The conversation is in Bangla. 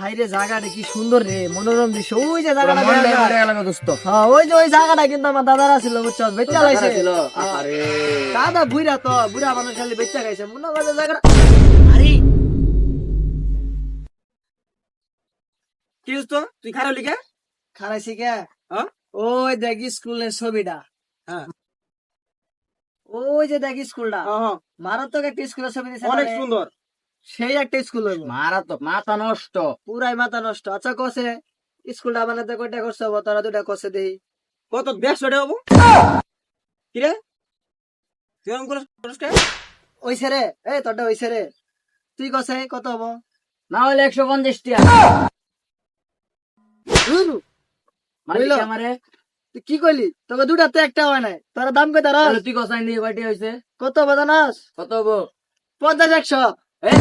হাইরে জায়গাটা কি সুন্দর রে, মনোরম দৃশ্য। ওই যে জায়গাটা মনটাই দেখা ভরে যায়। গেল দোস্ত। হ্যাঁ, ওই যে ওই জায়গাটা কিন্তু আমার দাদারা ছিল, বুঝছো, বেচা লাইছে। ছিল হ্যাঁ। আরে দাদা বুড়া তো, বুড়া মানুষ খালি বেচা খাইছে, মনে করে জায়গাটা। আরে কি দোস্ত তুই খারাপ লিখে? খারাইছি কে? হ্যাঁ ওই দেখ স্কুলের ছবিটা, হ্যাঁ ওই যে দেখ স্কুলটা, হ্যাঁ, মারাত্মক একটা স্কুলের ছবি দিছে অনেক না রে? সুন্দর। সেই একটা স্কুল হইব। মারাত্মক, মাথা নষ্ট। পুরাই মাথা নষ্ট। আচ্ছা কসে স্কুলটা বানাতে কয়টা খরচ হবো, তোরা দুটা কসে দেই। কত 150 টাকা হবো? কিরে তুই এরকম করিস কে? ওইছে রে, এই তোরটা ওইছে রে, তুই কসে কত হবো? না হলে 150 টাকা। ধুর, মানে হইলো? কি আমারে? তুই কি কইলি? তোকে দুটাতে একটা হয় নাই, তোরা দাম কই তারা? তাহলে তুই কসাই দিয়ে কয়টি হয়েছে? কত হবো জানাস? কত হবো? 50 100। এই